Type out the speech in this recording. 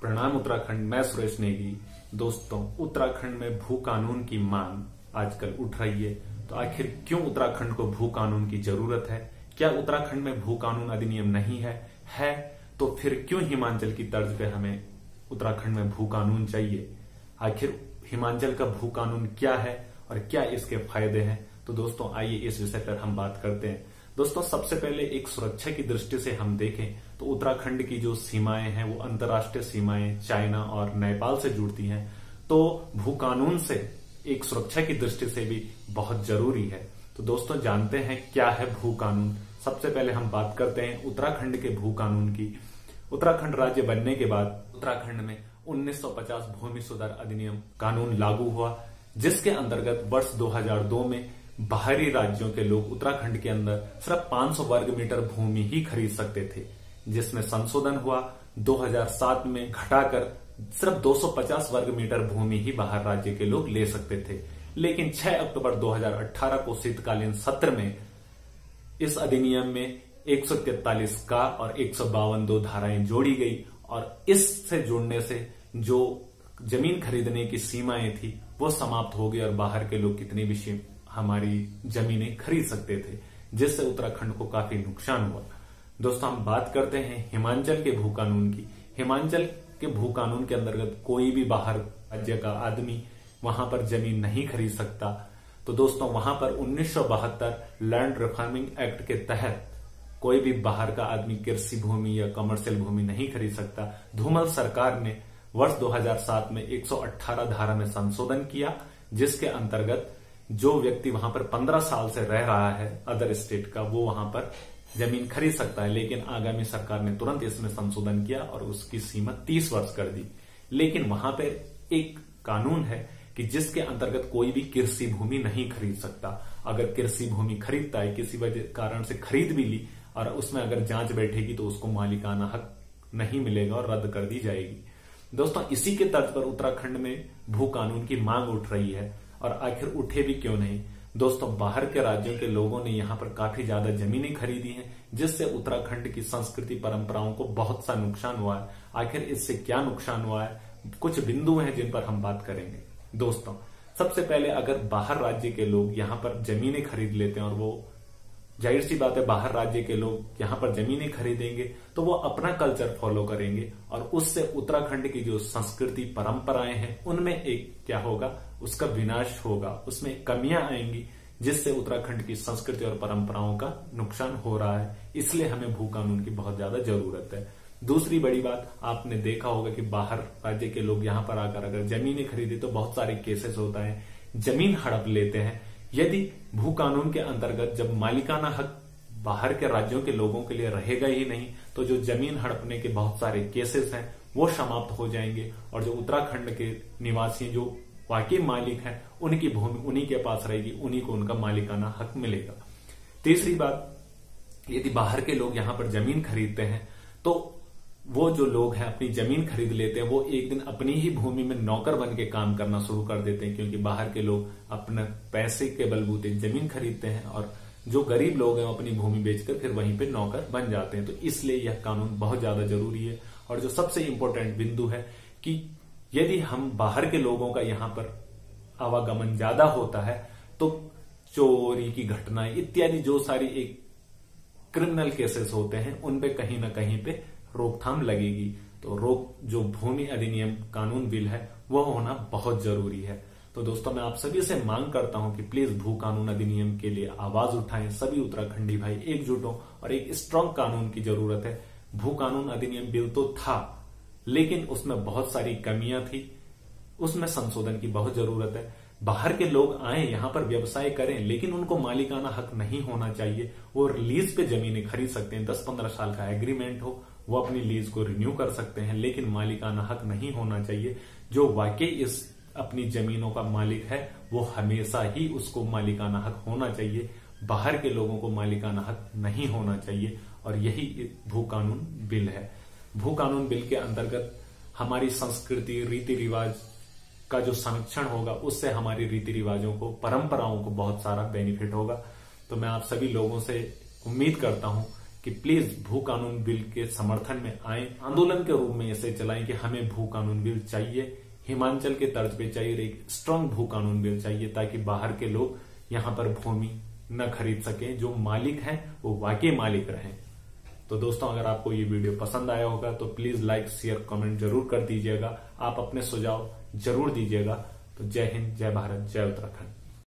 प्रणाम उत्तराखंड, मैं सुरेश नेगी। दोस्तों, उत्तराखंड में भू कानून की मांग आजकल उठ रही है। तो आखिर क्यों उत्तराखंड को भू कानून की जरूरत है? क्या उत्तराखंड में भू कानून अधिनियम नहीं है तो फिर क्यों हिमाचल की तर्ज पे हमें उत्तराखंड में भू कानून चाहिए? आखिर हिमाचल का भू कानून क्या है और क्या इसके फायदे हैं? तो दोस्तों, आइए इस विषय पर हम बात करते हैं। दोस्तों, सबसे पहले एक सुरक्षा की दृष्टि से हम देखें तो उत्तराखंड की जो सीमाएं हैं वो अंतर्राष्ट्रीय सीमाएं चाइना और नेपाल से जुड़ती हैं। तो भू कानून से एक सुरक्षा की दृष्टि से भी बहुत जरूरी है। तो दोस्तों, जानते हैं क्या है भू कानून। सबसे पहले हम बात करते हैं उत्तराखंड के भू कानून की। उत्तराखंड राज्य बनने के बाद उत्तराखंड में 1950 भूमि सुधार अधिनियम कानून लागू हुआ, जिसके अंतर्गत वर्ष 2002 में बाहरी राज्यों के लोग उत्तराखंड के अंदर सिर्फ 500 वर्ग मीटर भूमि ही खरीद सकते थे, जिसमें संशोधन हुआ 2007 में घटाकर सिर्फ 250 वर्ग मीटर भूमि ही बाहर राज्य के लोग ले सकते थे। लेकिन 6 अक्टूबर 2018 को शीतकालीन सत्र में इस अधिनियम में 143 का और 152 दो धाराएं जोड़ी गई और इससे जुड़ने से जो जमीन खरीदने की सीमाएं थी वो समाप्त हो गई और बाहर के लोग कितनी भी हमारी जमीनें खरीद सकते थे, जिससे उत्तराखंड को काफी नुकसान हुआ। दोस्तों, हम बात करते हैं हिमाचल के भू कानून की। हिमाचल के भू कानून के अंतर्गत कोई भी बाहर राज्य का आदमी वहां पर जमीन नहीं खरीद सकता। तो दोस्तों, वहां पर 1972 लैंड रिफॉर्मिंग एक्ट के तहत कोई भी बाहर का आदमी कृषि भूमि या कमर्शियल भूमि नहीं खरीद सकता। धूमल सरकार ने वर्ष 2007 में 118 धारा में संशोधन किया, जिसके अंतर्गत जो व्यक्ति वहां पर 15 साल से रह रहा है अदर स्टेट का, वो वहां पर जमीन खरीद सकता है। लेकिन आगामी सरकार ने तुरंत इसमें संशोधन किया और उसकी सीमा 30 वर्ष कर दी। लेकिन वहां पर एक कानून है कि जिसके अंतर्गत कोई भी कृषि भूमि नहीं खरीद सकता। अगर कृषि भूमि खरीदता है, किसी वजह कारण से खरीद भी ली और उसमें अगर जांच बैठेगी तो उसको मालिकाना हक नहीं मिलेगा और रद्द कर दी जाएगी। दोस्तों, इसी के तर्ज पर उत्तराखंड में भू कानून की मांग उठ रही है। और आखिर उठे भी क्यों नहीं? दोस्तों, बाहर के राज्यों के लोगों ने यहाँ पर काफी ज्यादा जमीनें खरीदी हैं, जिससे उत्तराखंड की संस्कृति परंपराओं को बहुत सा नुकसान हुआ है। आखिर इससे क्या नुकसान हुआ है? कुछ बिंदु हैं जिन पर हम बात करेंगे। दोस्तों, सबसे पहले अगर बाहर राज्य के लोग यहाँ पर जमीनें खरीद लेते हैं और वो जाहिर सी बात है बाहर राज्य के लोग यहाँ पर जमीनें खरीदेंगे तो वो अपना कल्चर फॉलो करेंगे और उससे उत्तराखंड की जो संस्कृति परंपराएं हैं उनमें एक क्या होगा, उसका विनाश होगा, उसमें कमियां आएंगी, जिससे उत्तराखंड की संस्कृति और परंपराओं का नुकसान हो रहा है। इसलिए हमें भू कानून की बहुत ज्यादा जरूरत है। दूसरी बड़ी बात, आपने देखा होगा कि बाहर राज्य के लोग यहाँ पर आकर अगर जमीनें खरीदे तो बहुत सारे केसेस होता है, जमीन हड़प लेते हैं। यदि भू कानून के अंतर्गत जब मालिकाना हक बाहर के राज्यों के लोगों के लिए रहेगा ही नहीं, तो जो जमीन हड़पने के बहुत सारे केसेस हैं वो समाप्त हो जाएंगे और जो उत्तराखंड के निवासी जो वाकई मालिक हैं उनकी भूमि उन्हीं के पास रहेगी, उन्हीं को उनका मालिकाना हक मिलेगा। तीसरी बात, यदि बाहर के लोग यहाँ पर जमीन खरीदते हैं तो वो जो लोग हैं अपनी जमीन खरीद लेते हैं, वो एक दिन अपनी ही भूमि में नौकर बन के काम करना शुरू कर देते हैं, क्योंकि बाहर के लोग अपने पैसे के बलबूते जमीन खरीदते हैं और जो गरीब लोग हैं अपनी भूमि बेचकर फिर वहीं पे नौकर बन जाते हैं। तो इसलिए यह कानून बहुत ज्यादा जरूरी है। और जो सबसे इंपॉर्टेंट बिंदु है कि यदि हम बाहर के लोगों का यहाँ पर आवागमन ज्यादा होता है तो चोरी की घटनाएं इत्यादि जो सारी एक क्रिमिनल केसेस होते हैं उन पे कहीं ना कहीं पे रोकथाम लगेगी। तो जो भूमि अधिनियम कानून बिल है वह होना बहुत जरूरी है। तो दोस्तों, मैं आप सभी से मांग करता हूं कि प्लीज भू कानून अधिनियम के लिए आवाज उठाएं। सभी उत्तराखंडी भाई एकजुट हों और एक स्ट्रांग कानून की जरूरत है। भू कानून अधिनियम बिल तो था, लेकिन उसमें बहुत सारी कमियां थी, उसमें संशोधन की बहुत जरूरत है। बाहर के लोग आए यहाँ पर व्यवसाय करें, लेकिन उनको मालिकाना हक नहीं होना चाहिए। वो लीज पे जमीनें खरीद सकते हैं, 10-15 साल का एग्रीमेंट हो, वो अपनी लीज को रिन्यू कर सकते हैं, लेकिन मालिकाना हक नहीं होना चाहिए। जो वाकई इस अपनी जमीनों का मालिक है वो हमेशा ही उसको मालिकाना हक होना चाहिए। बाहर के लोगों को मालिकाना हक नहीं होना चाहिए और यही भू कानून बिल है। भू कानून बिल के अंतर्गत हमारी संस्कृति रीति रिवाज का जो संरक्षण होगा, उससे हमारी रीति रिवाजों को परंपराओं को बहुत सारा बेनिफिट होगा। तो मैं आप सभी लोगों से उम्मीद करता हूं कि प्लीज भू कानून बिल के समर्थन में आए, आंदोलन के रूप में इसे चलाएं कि हमें भू कानून बिल चाहिए, हिमाचल के तर्ज पे चाहिए, एक स्ट्रांग भू कानून बिल चाहिए ताकि बाहर के लोग यहां पर भूमि न खरीद सकें, जो मालिक हैं वो वाकई मालिक रहें। तो दोस्तों, अगर आपको ये वीडियो पसंद आया होगा तो प्लीज लाइक शेयर कमेंट जरूर कर दीजिएगा, आप अपने सुझाव जरूर दीजिएगा। तो जय हिंद, जय भारत, जय उत्तराखंड।